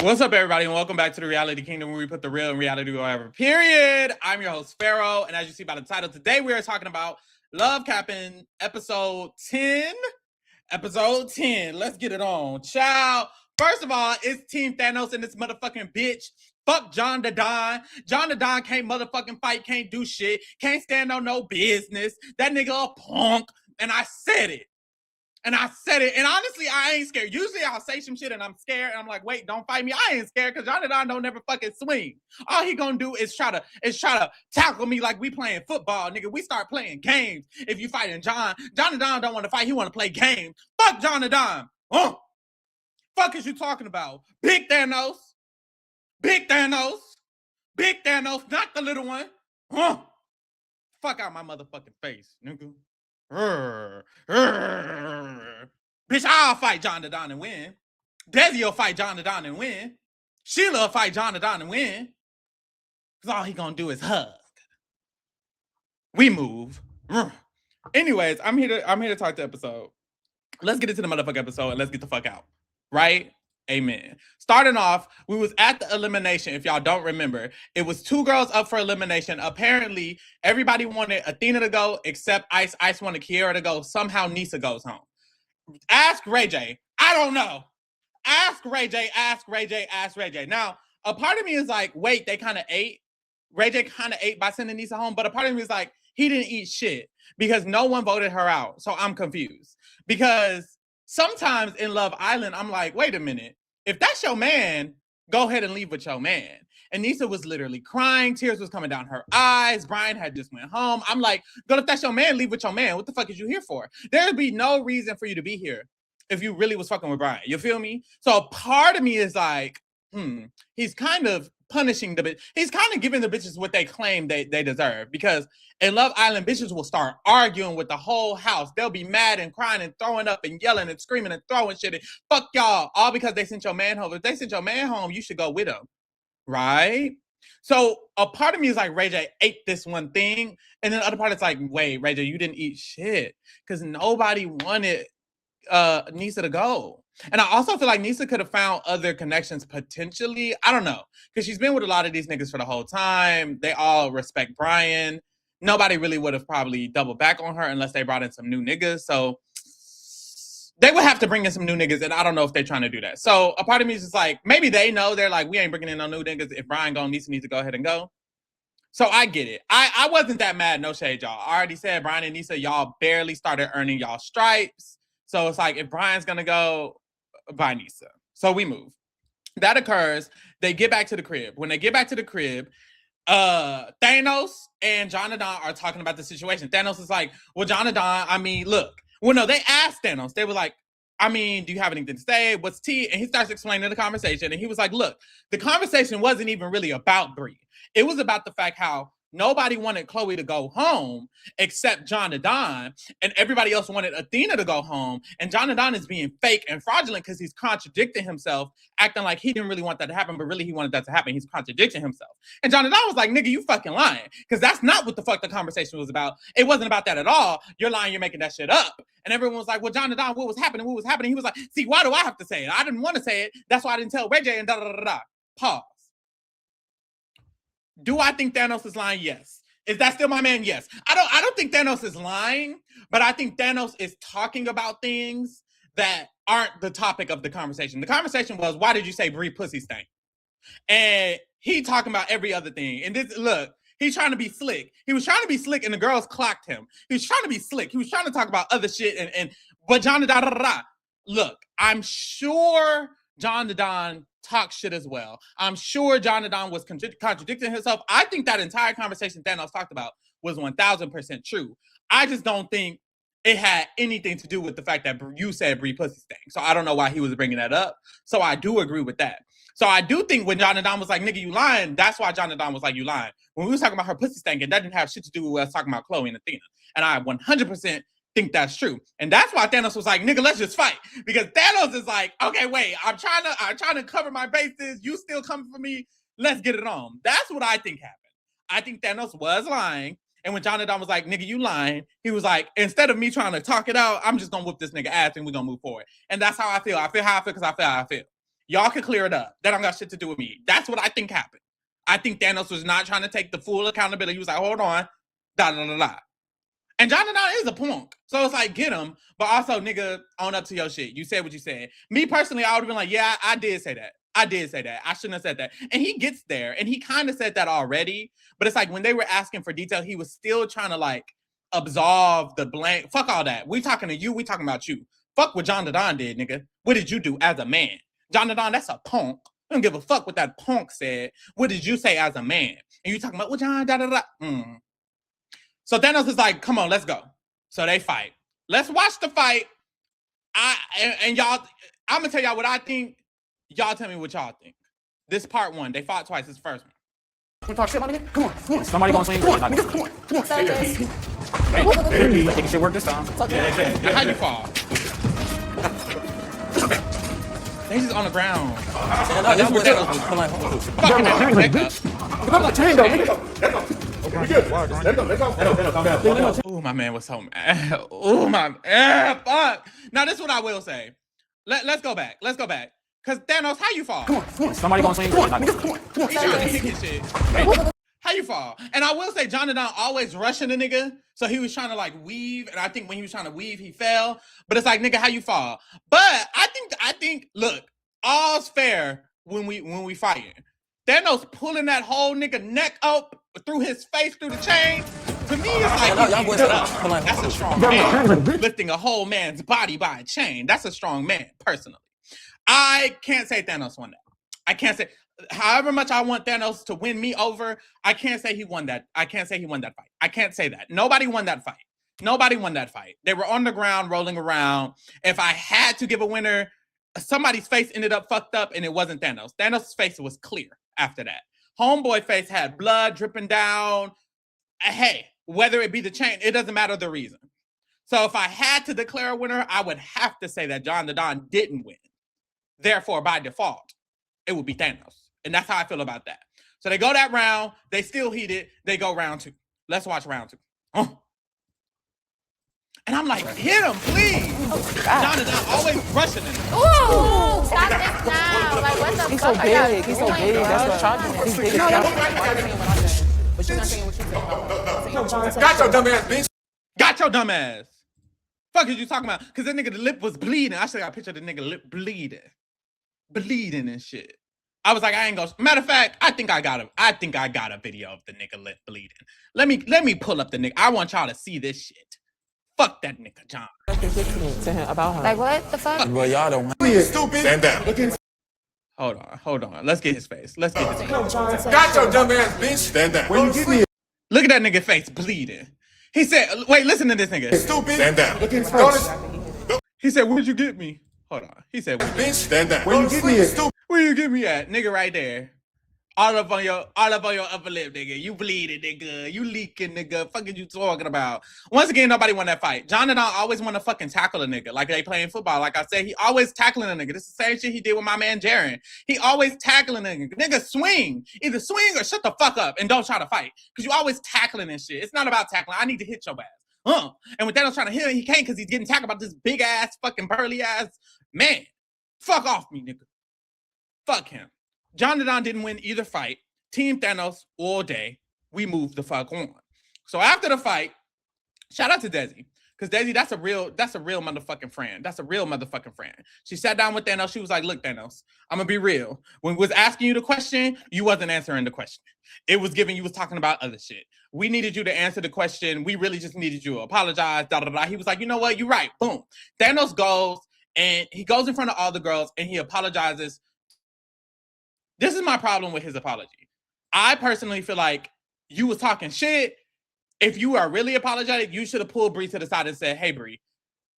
What's up, everybody, and welcome back to the Reality Kingdom, where we put the real in reality wherever, period. I'm your host, Pharaoh, and as you see by the title, today we are talking about Love Capping, episode 10. Episode 10. Let's get it on. Ciao. First of all, it's Team Thanos and this motherfucking bitch. Fuck John the Don. John the Don can't motherfucking fight, can't do shit, can't stand on no business. That nigga a punk, and I said it. And honestly, I ain't scared. Usually I'll say some shit and I'm scared. And I'm like, wait, don't fight me. I ain't scared because Johnny Don don't never fucking swing. All he gonna do is try to tackle me like we playing football, nigga. We start playing games. If you fighting Johnny Don don't want to fight. He want to play games. Fuck Johnny Don. Fuck is you talking about? Big Thanos. Big Thanos. Big Thanos, not the little one. Fuck out my motherfucking face, nigga. Bitch, I'll fight John the Don and win. Desi will fight John the Don and win. Sheila will fight John the Don and win. Because all he gonna do is hug. We move. Anyways, I'm here to talk the episode. Let's get into the motherfucking episode and let's get the fuck out. Right? Amen. Starting off, we was at the elimination. If y'all don't remember, it was 2 girls up for elimination. Apparently, everybody wanted Athena to go except Ice. Ice wanted Kiera to go. Somehow Nisa goes home. Ask Ray J. I don't know. Ask Ray J. Ask Ray J. Ask Ray J. Now, a part of me is like, wait, they kind of ate. Ray J kind of ate by sending Nisa home. But a part of me is like, he didn't eat shit because no one voted her out. So I'm confused. Because sometimes in Love Island, I'm like, wait a minute. If that's your man, go ahead and leave with your man. And Nisa was literally crying. Tears was coming down her eyes. Brian had just went home. I'm like, girl, if that's your man, leave with your man. What the fuck is you here for? There'd be no reason for you to be here if you really was fucking with Brian. You feel me? So a part of me is like, he's kind of punishing the bitch. He's kind of giving the bitches what they claim they deserve. Because in Love Island, bitches will start arguing with the whole house. They'll be mad and crying and throwing up and yelling and screaming and throwing shit. And fuck y'all, all because they sent your man home. If they sent your man home, you should go with them. Right? So a part of me is like, Ray J ate this one thing. And then the other part is like, wait, Ray J, you didn't eat shit. Because nobody wanted Nisa to go. And I also feel like Nisa could have found other connections potentially. I don't know. Because she's been with a lot of these niggas for the whole time. They all respect Brian. Nobody really would have probably doubled back on her unless they brought in some new niggas. So they would have to bring in some new niggas, and I don't know if they're trying to do that. So a part of me is just like, maybe they know. They're like, we ain't bringing in no new niggas. If Brian gone, Nisa needs to go ahead and go. So I get it. I wasn't that mad. No shade, y'all. I already said Brian and Nisa, y'all barely started earning y'all stripes. So it's like, if Brian's going to go, bye, Nisa. So we move. That occurs. They get back to the crib. When they get back to the crib, Thanos and Jonadon are talking about the situation. Thanos is like, well, Jonadon, I mean, look. Well, no, they asked Thanos. They were like, I mean, do you have anything to say? What's tea? And he starts explaining the conversation. And he was like, look, the conversation wasn't even really about Bree. It was about the fact how nobody wanted Chloe to go home except Jonadon, and everybody else wanted Athena to go home. And Jonadon is being fake and fraudulent because he's contradicting himself, acting like he didn't really want that to happen, but really he wanted that to happen. He's contradicting himself. And Jonadon was like, nigga, you fucking lying. Because that's not what the fuck the conversation was about. It wasn't about that at all. You're lying, you're making that shit up. And everyone was like, well, Jonadon, what was happening? What was happening? He was like, see, why do I have to say it? I didn't want to say it. That's why I didn't tell Ray J and da da da da. Pause. Do I think Thanos is lying? Yes. Is that still my man? Yes. I don't think Thanos is lying, but I think Thanos is talking about things that aren't the topic of the conversation. The conversation was, why did you say Brie pussy stank? And he talking about every other thing. And this, look, he's trying to be slick. He was trying to be slick and the girls clocked him. He was trying to be slick. He was trying to talk about other shit but John da da da. Look, I'm sure John the Don talk shit as well. I'm sure Jonadon was contradicting himself. I think that entire conversation Thanos talked about was 1000% true. I just don't think it had anything to do with the fact that you said Brie pussy stank. So I don't know why he was bringing that up. So I do agree with that. So I do think when Jonadon was like, nigga, you lying, that's why Jonadon was like, you lying. When we was talking about her pussy stank, that didn't have shit to do with us talking about Chloe and Athena. And I 100% think that's true. And that's why Thanos was like, nigga, let's just fight. Because Thanos is like, okay, wait, I'm trying to cover my bases. You still coming for me. Let's get it on. That's what I think happened. I think Thanos was lying. And when Jonadon was like, nigga, you lying, he was like, instead of me trying to talk it out, I'm just going to whoop this nigga ass and we're going to move forward. And that's how I feel. I feel how I feel because I feel how I feel. Y'all can clear it up. That don't got shit to do with me. That's what I think happened. I think Thanos was not trying to take the full accountability. He was like, hold on, da da da da. And John is a punk. So it's like, get him. But also, nigga, own up to your shit. You said what you said. Me personally, I would have been like, yeah, I did say that. I did say that. I shouldn't have said that. And he gets there. And he kind of said that already. But it's like when they were asking for detail, he was still trying to like absolve the blame. Fuck all that. We talking to you. We talking about you. Fuck what John Don did, nigga. What did you do as a man? John Don, that's a punk. I don't give a fuck what that punk said. What did you say as a man? And you talking about, well, John, da da da. So Thanos is like, come on, let's go. So they fight. Let's watch the fight. And y'all, I'm gonna tell y'all what I think. Y'all tell me what y'all think. This part one. They fought twice. This is the first one. Come on, talk shit, my nigga. Come on. Somebody gonna swing. Come on, nigga. Come on. Come on. Hey, think it should work this time. Yeah, how you fall? They just on the ground. That's what Fucking oh, my man was so mad. Oh, my fuck. Now, this is what I will say. Let's go back. Let's go back. Because Thanos, how you fall? Come on. Somebody gonna swing. Come on, nigga. Come on. Come on. He trying to kick his shit. How you fall? And I will say, John always rushing the nigga. So he was trying to like weave. And I think when he was trying to weave, he fell. But it's like, nigga, how you fall? But I think, look, all's fair when we fighting. Thanos pulling that whole nigga neck up through his face, through the chain. To me, it's like, that's a strong man. Lifting a whole man's body by a chain. That's a strong man, personally. I can't say Thanos won that. I can't say, however much I want Thanos to win me over, I can't say he won that. I can't say he won that fight. I can't say that. Nobody won that fight. Nobody won that fight. They were on the ground, rolling around. If I had to give a winner, somebody's face ended up fucked up, and it wasn't Thanos. Thanos' face was clear after that. Homeboy face had blood dripping down. Hey, whether it be the chain, it doesn't matter the reason. So if I had to declare a winner, I would have to say that John the Don didn't win. Therefore, by default, it would be Thanos. And that's how I feel about that. So they go that round. They still heat it. They go round two. Let's watch round two. Oh. And I'm like, hit him, please. Oh, John the Don always rushing it. Ooh, stop this now. Like, what the He's fuck so are y'all big. He's so doing, big. bro? That's what's charging him. He's big as hell. But you're not saying what you said. Got your dumb ass, bitch. Got your dumb ass. Fuck is you talking about? Because that nigga, the lip was bleeding. I should got a picture of the nigga lip bleeding. Bleeding and shit. I was like, I ain't gonna. Matter of fact, I think I got a video of the nigga lip bleeding. Let me pull up the nigga. I want y'all to see this shit. Fuck that nigga, John. To him about her. Like, what the fuck? Well, y'all don't. Stupid. Stand down. Hold on. Let's get his face. Got your dumb ass, bitch. Stand down. When you get me. Look at that nigga face bleeding. He said, wait, listen to this nigga. Stupid. Stand down. Look at his face. He said, where'd you get me? Hold on. He said, bitch, stand down. Where you get me at? Where you get me at? Nigga right there. All up on your upper lip, nigga. You bleeding, nigga. You leaking, nigga. Fuck you talking about? Once again, nobody won that fight. John and I always want to fucking tackle a nigga like they playing football. Like I said, he always tackling a nigga. This is the same shit he did with my man Jaren. He always tackling a nigga. Nigga, swing. Either swing or shut the fuck up and don't try to fight. Because you always tackling and shit. It's not about tackling. I need to hit your ass. And when Thanos trying to hit him, he can't because he's getting tackled by this big ass, fucking burly ass man. Fuck off me, nigga. Fuck him. John the Don didn't win either fight. Team Thanos all day. We moved the fuck on. So after the fight, shout out to Desi. Because Desi, that's a real motherfucking friend. That's a real motherfucking friend. She sat down with Thanos. She was like, look, Thanos, I'm going to be real. When we was asking you the question, you wasn't answering the question. It was you was talking about other shit. We needed you to answer the question. We really just needed you to apologize. Da, da, da. He was like, you know what? You're right. Boom. Thanos goes and he goes in front of all the girls and he apologizes. This is my problem with his apology. I personally feel like you was talking shit. If you are really apologetic, you should have pulled Bree to the side and said, hey, Bree,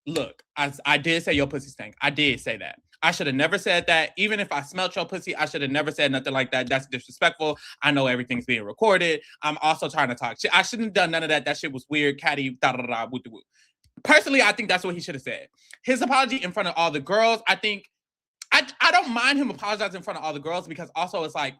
look, I did say your pussy stank. I did say that. I should have never said that. Even if I smelt your pussy, I should have never said nothing like that. That's disrespectful. I know everything's being recorded. I'm also trying to talk shit. I shouldn't have done none of that. That shit was weird, catty, da-da-da, woo-doo-woo. Personally, I think that's what he should have said. His apology in front of all the girls, I think, I don't mind him apologizing in front of all the girls because also it's like,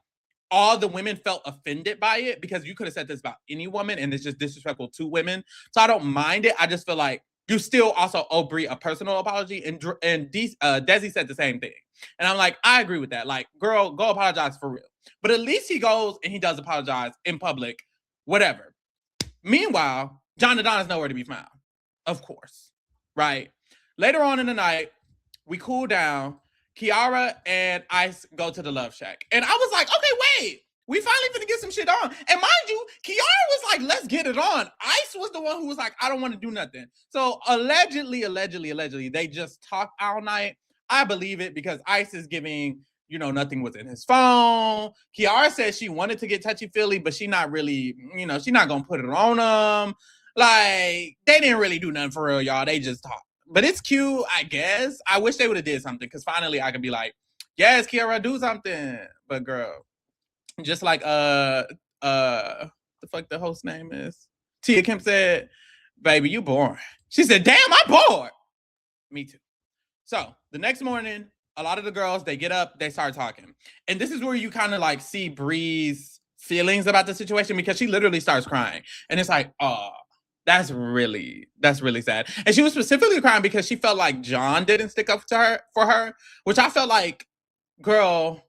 all the women felt offended by it because you could have said this about any woman and it's just disrespectful to women. So I don't mind it. I just feel like you still also owe Brie a personal apology. And Desi said the same thing. And I'm like, I agree with that. Like, girl, go apologize for real. But at least he goes and he does apologize in public, whatever. Meanwhile, John the Don is nowhere to be found, of course, right? Later on in the night, we cool down. Kiara and Ice go to the Love Shack. And I was like, okay, wait. We finally finna get some shit on. And mind you, Kiara was like, let's get it on. Ice was the one who was like, I don't want to do nothing. So allegedly, they just talked all night. I believe it because Ice is giving, nothing was in his phone. Kiara said she wanted to get touchy-feely, but she not really, she's not going to put it on them. Like, they didn't really do nothing for real, y'all. They just talked. But it's cute, I guess. I wish they would have did something because finally I could be like, yes, Kiara, do something. But girl, just like the fuck the host name is, Tia Kim said, baby, you boring. She said, damn, I'm bored. Me too. So the next morning, a lot of the girls, they get up, they start talking. And this is where you kind of like see Bree's feelings about the situation because she literally starts crying. And it's like, oh, that's really sad. And she was specifically crying because she felt like John didn't stick up for her, which I felt like, girl,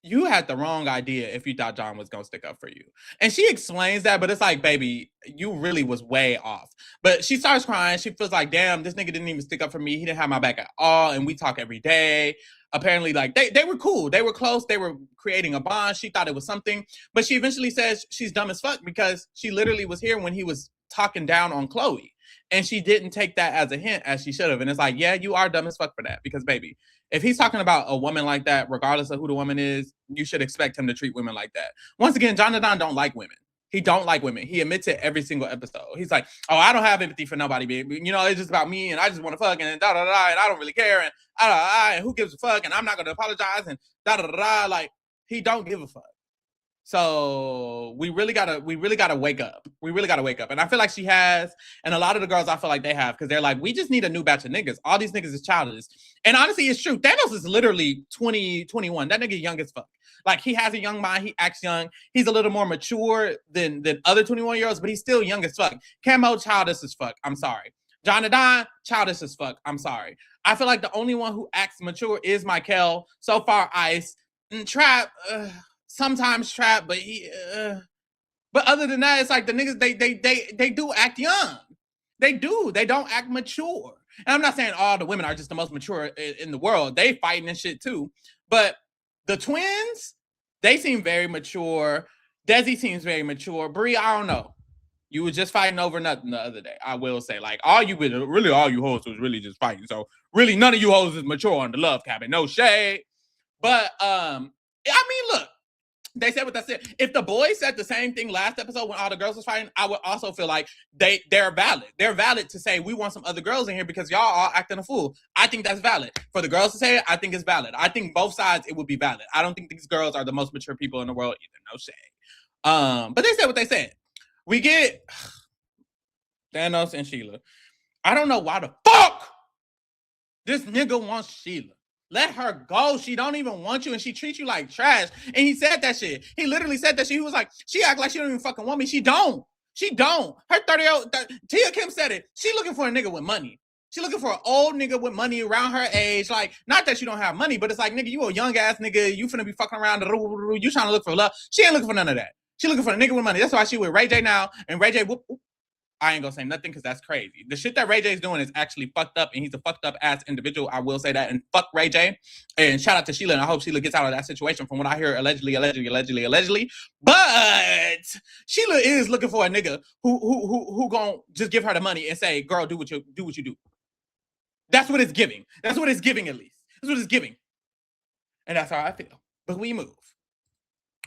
you had the wrong idea if you thought John was going to stick up for you. And she explains that, but it's like, baby, you really was way off. But she starts crying. She feels like, damn, this nigga didn't even stick up for me. He didn't have my back at all. And we talk every day. Apparently, like, they were cool. They were close. They were creating a bond. She thought it was something. But she eventually says she's dumb as fuck because she literally was here when he was talking down on Chloe. And she didn't take that as a hint as she should have. And it's like, yeah, you are dumb as fuck for that. Because, baby, if he's talking about a woman like that, regardless of who the woman is, you should expect him to treat women like that. Once again, Jonathan don't like women. He don't like women. He admits it every single episode. He's like, oh, I don't have empathy for nobody, baby. It's just about me, and I just want to fuck, and da-da-da, and I don't really care, and and who gives a fuck, and I'm not going to apologize, and da-da-da-da. Like, he don't give a fuck. So we really gotta wake up. We really gotta wake up. And I feel like she has, and a lot of the girls I feel like they have, because they're like, we just need a new batch of niggas. All these niggas is childish. And honestly, it's true. Thanos is literally 20, 21. That nigga young as fuck. Like, he has a young mind. He acts young. He's a little more mature than other 21-year-olds, but he's still young as fuck. Camo, childish as fuck. I'm sorry. Jonathan, childish as fuck. I'm sorry. I feel like the only one who acts mature is Michael. So far, Ice. And Trap, sometimes Trap, but but other than that, it's like the niggas, they do act young. They do. They don't act mature. And I'm not saying all the women are just the most mature in the world. They fighting and shit too. But the twins, they seem very mature. Desi seems very mature. Brie, I don't know. You were just fighting over nothing the other day. I will say, like, all you hoes was really just fighting. So really, none of you hoes is mature on the love cabin. No shade. But I mean, look. They said what they said. If the boys said the same thing last episode when all the girls was fighting, I would also feel like they're valid. They're valid to say we want some other girls in here because y'all are acting a fool. I think that's valid. For the girls to say it, I think it's valid. I think both sides it would be valid. I don't think these girls are the most mature people in the world either. No shade. But they said what they said. We get Thanos and Sheila. I don't know why the fuck this nigga wants Sheila. Let her go. She don't even want you, and she treats you like trash. And he said that shit. He literally said that shit. He was like, she act like she don't even fucking want me. She don't. She don't. Her 30-year-old, Tia Kim said it. She looking for a nigga with money. She looking for an old nigga with money around her age. Like, not that she don't have money, but it's like, nigga, you a young ass nigga. You finna be fucking around. You trying to look for love. She ain't looking for none of that. She looking for a nigga with money. That's why she with Ray J now. And Ray J, I ain't gonna say nothing because that's crazy. The shit that Ray J is doing is actually fucked up, and he's a fucked up ass individual. I will say that. And fuck Ray J. And shout out to Sheila, and I hope Sheila gets out of that situation from what I hear allegedly. But Sheila is looking for a nigga who gonna just give her the money and say, girl, do what you do. That's what it's giving. That's what it's giving, at least. That's what it's giving. And that's how I feel. But we move.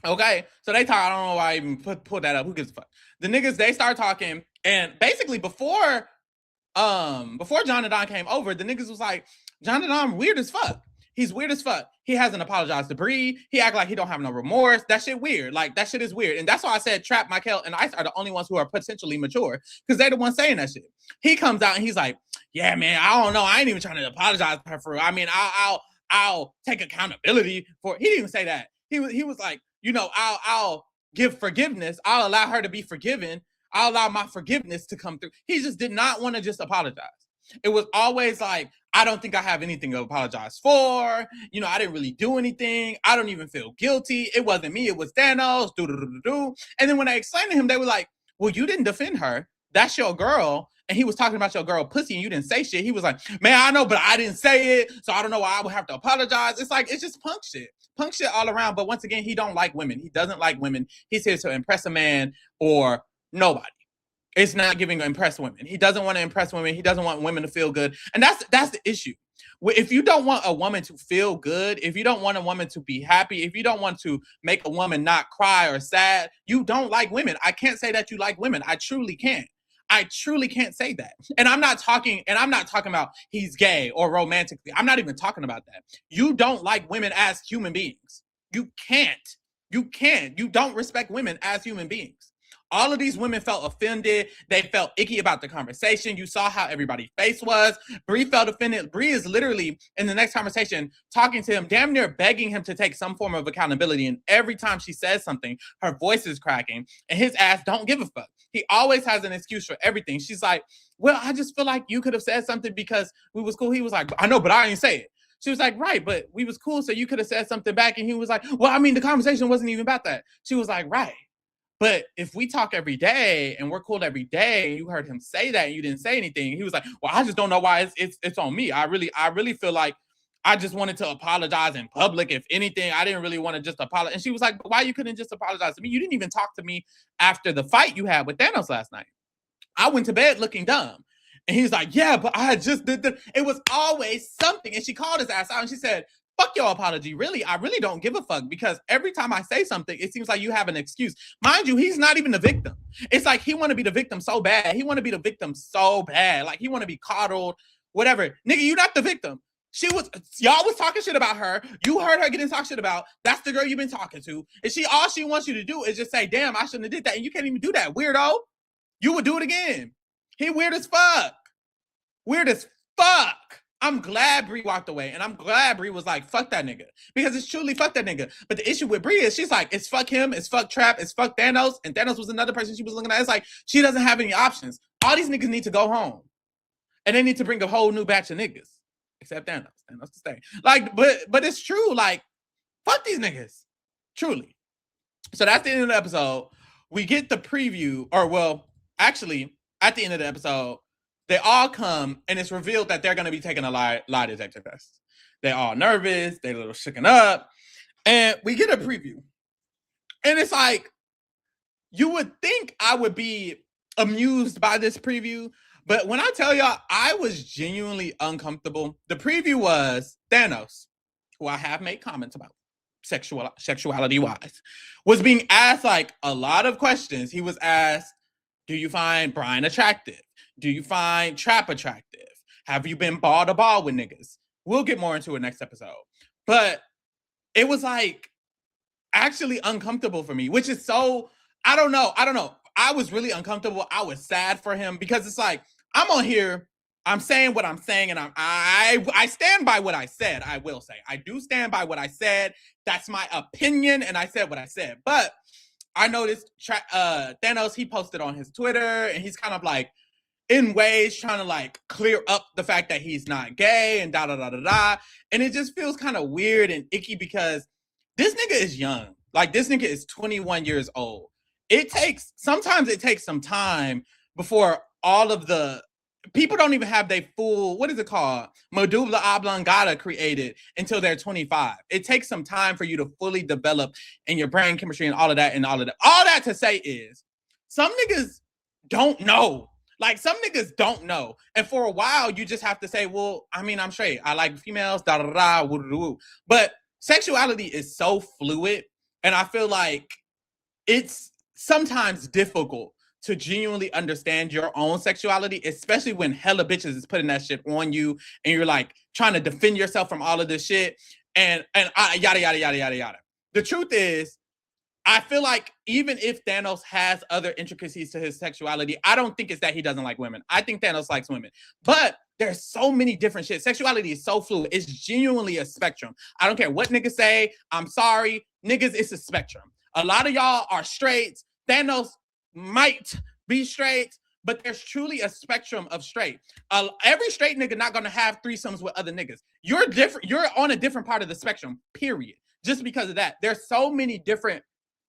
Okay, so they talk. I don't know why I even put that up. Who gives a fuck? The niggas, they start talking, and basically before John and Don came over, the niggas was like, John and Don weird as fuck. He's weird as fuck. He hasn't apologized to Bree. He act like he don't have no remorse. That shit weird. Like, that shit is weird. And that's why I said Trap, Michael, and Ice are the only ones who are potentially mature, because they're the ones saying that shit. He comes out and he's like, yeah, man, I don't know. I ain't even trying to apologize to her for. I mean, I'll take accountability for. He didn't even say that. He was like, I'll give forgiveness. I'll allow her to be forgiven. I'll allow my forgiveness to come through. He just did not want to just apologize. It was always like, I don't think I have anything to apologize for. You know, I didn't really do anything. I don't even feel guilty. It wasn't me. It was Thanos. And then when I explained to him, they were like, well, you didn't defend her. That's your girl. And he was talking about your girl pussy and you didn't say shit. He was like, man, I know, but I didn't say it. So I don't know why I would have to apologize. It's like, it's just punk shit. Punk shit all around. But once again, he don't like women. He doesn't like women. He's here to impress a man or nobody. It's not giving to impress women. He doesn't want to impress women. He doesn't want women to feel good. And that's the issue. If you don't want a woman to feel good, if you don't want a woman to be happy, if you don't want to make a woman not cry or sad, you don't like women. I can't say that you like women. I truly can't. I truly can't say that. And I'm not talking about he's gay or romantically. I'm not even talking about that. You don't like women as human beings. You can't. You can't. You don't respect women as human beings. All of these women felt offended. They felt icky about the conversation. You saw how everybody's face was. Bree felt offended. Bree is literally, in the next conversation, talking to him, damn near begging him to take some form of accountability. And every time she says something, her voice is cracking. And his ass don't give a fuck. He always has an excuse for everything. She's like, well, I just feel like you could have said something because we was cool. He was like, I know, but I didn't say it. She was like, right, but we was cool, so you could have said something back. And he was like, well, I mean, the conversation wasn't even about that. She was like, right. But if we talk every day and we're cool every day, and you heard him say that and you didn't say anything, he was like, well, I just don't know why it's on me. I really feel like I just wanted to apologize in public. If anything, I didn't really want to just apologize. And she was like, but why you couldn't just apologize to me? You didn't even talk to me after the fight you had with Thanos last night. I went to bed looking dumb. And he's like, yeah, but I just did the. It was always something. And she called his ass out and she said, fuck your apology. Really, I really don't give a fuck because every time I say something, it seems like you have an excuse. Mind you, he's not even the victim. It's like he want to be the victim so bad. He want to be the victim so bad. Like he want to be coddled, whatever. Nigga, you not the victim. Y'all was talking shit about her. You heard her getting talk shit about. That's the girl you've been talking to. And all she wants you to do is just say, damn, I shouldn't have did that. And you can't even do that, weirdo. You would do it again. He weird as fuck. Weird as fuck. I'm glad Bree walked away, and I'm glad Bree was like, fuck that nigga. Because it's truly fuck that nigga. But the issue with Bree is she's like, it's fuck him, it's fuck Trap, it's fuck Thanos, and Thanos was another person she was looking at. It's like, she doesn't have any options. All these niggas need to go home. And they need to bring a whole new batch of niggas. Except Thanos. Thanos to stay. Like, but it's true, like, fuck these niggas. Truly. So that's the end of the episode. We get the preview, or well, actually, at the end of the episode, they all come, and it's revealed that they're going to be taking a lie detector test. They're all nervous. They're a little shooken up. And we get a preview. And it's like, you would think I would be amused by this preview. But when I tell y'all, I was genuinely uncomfortable. The preview was Thanos, who I have made comments about sexuality-wise, was being asked like a lot of questions. He was asked, do you find Brian attractive? Do you find Trap attractive? Have you been ball to ball with niggas? We'll get more into it next episode. But it was like actually uncomfortable for me, which is so, I don't know. I was really uncomfortable. I was sad for him because it's like, I'm on here, I'm saying what I'm saying, and I stand by what I said, I will say. I do stand by what I said. That's my opinion, and I said what I said. But I noticed Thanos, he posted on his Twitter, and he's kind of like, in ways trying to like clear up the fact that he's not gay and da-da-da-da-da. And it just feels kind of weird and icky because this nigga is young. Like this nigga is 21 years old. Sometimes it takes some time before all of the people don't even have their full, what is it called? Medulla oblongata created until they're 25. It takes some time for you to fully develop in your brain chemistry and all of that. All that to say is some niggas don't know. Like, some niggas don't know. And for a while, you just have to say, well, I mean, I'm straight. I like females, da-da-da, woo-doo-doo. But sexuality is so fluid, and I feel like it's sometimes difficult to genuinely understand your own sexuality, especially when hella bitches is putting that shit on you, and you're, like, trying to defend yourself from all of this shit, and yada, yada, yada, yada, yada. The truth is, I feel like even if Thanos has other intricacies to his sexuality, I don't think it's that he doesn't like women. I think Thanos likes women. But there's so many different shit. Sexuality is so fluid. It's genuinely a spectrum. I don't care what niggas say. I'm sorry. Niggas, it's a spectrum. A lot of y'all are straight. Thanos might be straight, but there's truly a spectrum of straight. Every straight nigga not gonna have threesomes with other niggas. You're different. You're on a different part of the spectrum, period. Just because of that. There's so many different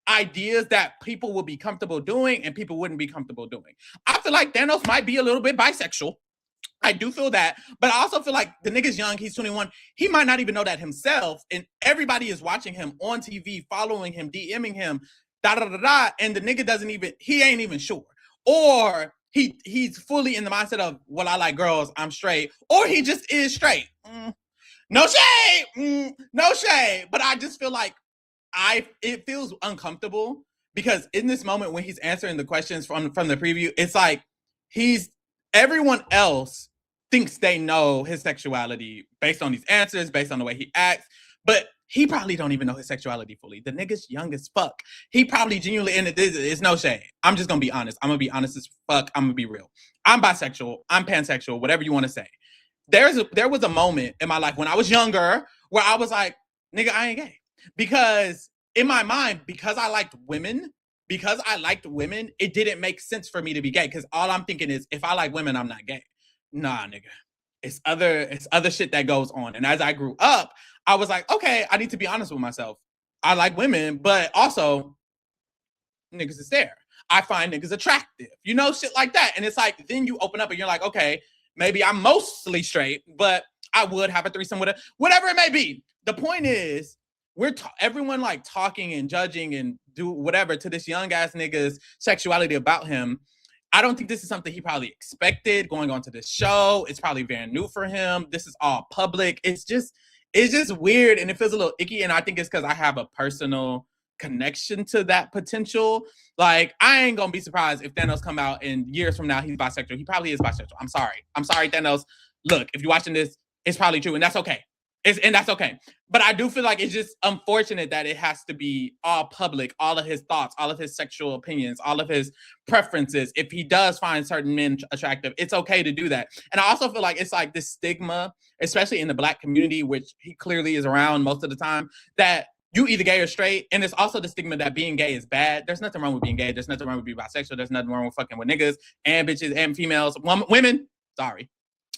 ideas that people will be comfortable doing and people wouldn't be comfortable doing. I feel like Thanos might be a little bit bisexual. I do feel that, but I also feel like the nigga's young, he's 21, he might not even know that himself, and everybody is watching him on TV, following him, DMing him, and the nigga doesn't even, he ain't even sure. Or he's fully in the mindset of, well, I like girls, I'm straight, or he just is straight. No shade, no shade, but I just feel like it feels uncomfortable because in this moment when he's answering the questions from the preview, it's like everyone else thinks they know his sexuality based on these answers, based on the way he acts, but he probably don't even know his sexuality fully. The nigga's young as fuck. He probably genuinely, and it's no shade. I'm just gonna be honest. I'm gonna be honest as fuck. I'm gonna be real. I'm bisexual. I'm pansexual. Whatever you want to say. There was a moment in my life when I was younger where I was like, nigga, I ain't gay. Because in my mind, because I liked women, it didn't make sense for me to be gay. Because all I'm thinking is, if I like women, I'm not gay. Nah, nigga. It's other shit that goes on. And as I grew up, I was like, okay, I need to be honest with myself. I like women, but also niggas is there. I find niggas attractive. You know, shit like that. And it's like, then you open up and you're like, okay, maybe I'm mostly straight, but I would have a threesome with whatever it may be. The point is, everyone like talking and judging and do whatever to this young ass nigga's sexuality about him. I don't think this is something he probably expected going on to this show. It's probably very new for him. This is all public. It's just weird and it feels a little icky. And I think it's because I have a personal connection to that potential. Like, I ain't gonna be surprised if Thanos come out and years from now he's bisexual. He probably is bisexual. I'm sorry, Thanos. Look, if you're watching this, it's probably true, and that's okay. That's okay. But I do feel like it's just unfortunate that it has to be all public, all of his thoughts, all of his sexual opinions, all of his preferences. If he does find certain men attractive, it's okay to do that. And I also feel like it's like this stigma, especially in the Black community, which he clearly is around most of the time, that you either gay or straight. And it's also the stigma that being gay is bad. There's nothing wrong with being gay. There's nothing wrong with being bisexual. There's nothing wrong with fucking with niggas and bitches and females, women. Sorry.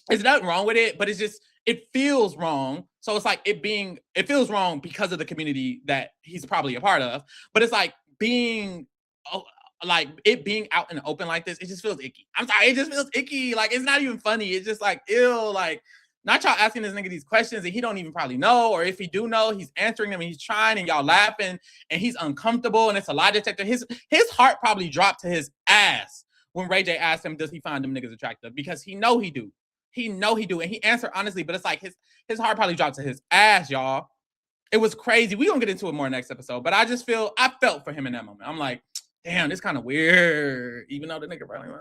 There's nothing wrong with it, but it's just, it feels wrong. So it's like it feels wrong because of the community that he's probably a part of. But it's like being out in the open like this, it just feels icky. I'm sorry, it just feels icky. Like, it's not even funny. It's just like, ew, like, not y'all asking this nigga these questions and he don't even probably know, or if he do know, he's answering them and he's trying and y'all laughing and he's uncomfortable and it's a lie detector. His heart probably dropped to his ass when Ray J asked him, does he find them niggas attractive? Because he know he do. And he answered honestly, but it's like his heart probably dropped to his ass, y'all. It was crazy. We gonna get into it more next episode, but I felt for him in that moment. I'm like, damn, this kind of weird. Even though the nigga probably was,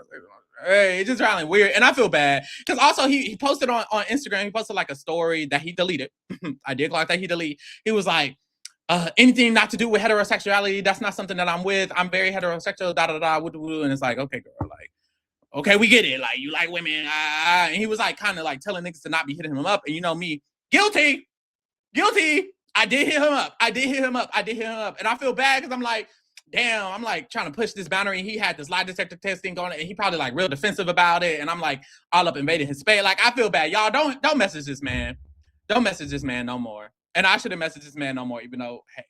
hey, it's just really weird. And I feel bad. Because also he posted on Instagram, he posted like a story that he deleted. I did clock that he deleted. He was like, anything not to do with heterosexuality, that's not something that I'm with. I'm very heterosexual, and it's like, okay, girl, like, okay, we get it. Like, you like women. And he was like kind of like telling niggas to not be hitting him up. And you know me, guilty. I did hit him up. And I feel bad because I'm like, damn, I'm like trying to push this boundary. And he had this lie detector testing going, and he probably like real defensive about it. And I'm like all up invading his space. Like, I feel bad. Y'all don't message this man. Don't message this man no more. And I shouldn't message this man no more, even though, hey,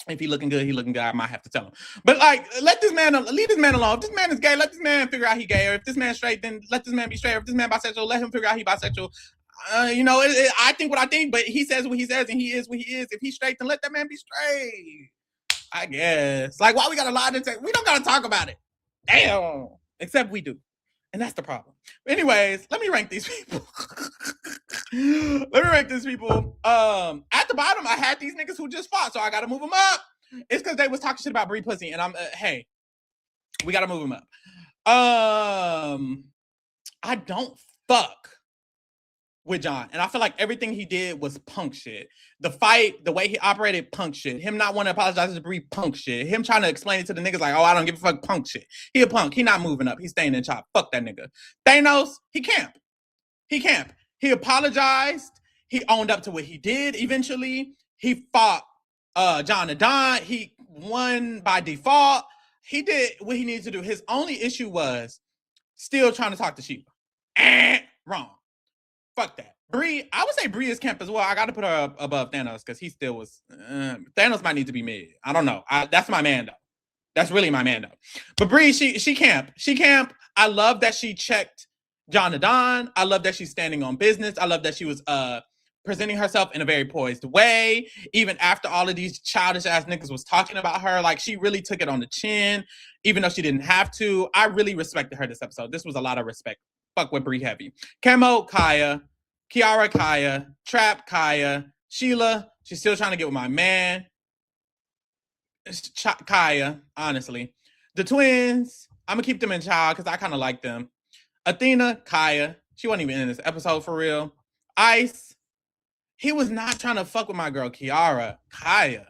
if he looking good, I might have to tell him. But like, leave this man alone. If this man is gay, let this man figure out he gay. Or if this man's straight, then let this man be straight. Or if this man bisexual, let him figure out he bisexual. I think what I think, but he says what he says, and he is what he is. If he's straight, then let that man be straight. I guess. Like, why we gotta lie to text? We don't gotta talk about it. Damn. Except we do. And that's the problem. Anyways, let me rank these people. At the bottom, I had these niggas who just fought, so I gotta move them up. It's because they was talking shit about Brie pussy, and I'm, hey, we gotta move them up. I don't fuck with John, and I feel like everything he did was punk shit. The fight, the way he operated, punk shit. Him not wanting to apologize to Brie, punk shit. Him trying to explain it to the niggas like, oh, I don't give a fuck, punk shit. He a punk. He not moving up. He's staying in chop. Fuck that nigga. Thanos, he camp. He apologized. He owned up to what he did eventually. He fought John and Don. He won by default. He did what he needed to do. His only issue was Still trying to talk to Sheila. Wrong. Fuck that. Bree, I would say Bree is camp as well. I got to put her above Thanos because he still was. Thanos might need to be mid. I don't know. That's my man though. That's really my man though. But Bree, she camp. She camp. I love that she checked John the Don. I love that she's standing on business. I love that she was presenting herself in a very poised way. Even after all of these childish ass niggas was talking about her, like she really took it on the chin, even though she didn't have to. I really respected her this episode. This was a lot of respect. Fuck with Bree heavy. Camo, Kaya. Kiara, Kaya. Trap, Kaya. Sheila, she's still trying to get with my man. Kaya, honestly. The twins, I'm gonna keep them in child because I kind of like them. Athena, Kaya, she wasn't even in this episode for real. Ice, he was not trying to fuck with my girl Kiara. Kaya,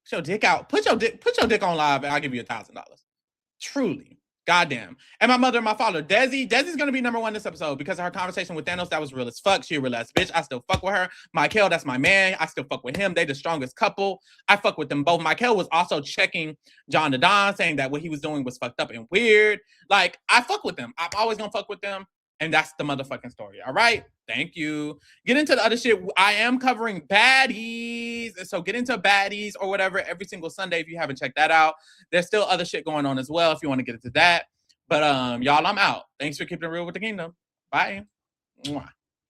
put your dick out. Put your dick on live, and I'll give you $1,000. Truly. Goddamn. And my mother and my father, Desi's gonna be #1 this episode because of her conversation with Thanos. That was real as fuck. She a real ass bitch. I still fuck with her. Michael, that's my man. I still fuck with him. They the strongest couple. I fuck with them both. Michael was also checking John the Don, saying that what he was doing was fucked up and weird. Like, I fuck with them. I'm always gonna fuck with them. And that's the motherfucking story. All right. Thank you. Get into the other shit. I am covering baddies. So get into baddies or whatever every single Sunday if you haven't checked that out. There's still other shit going on as well if you want to get into that. But y'all, I'm out. Thanks for keeping it real with the kingdom. Bye. Mwah.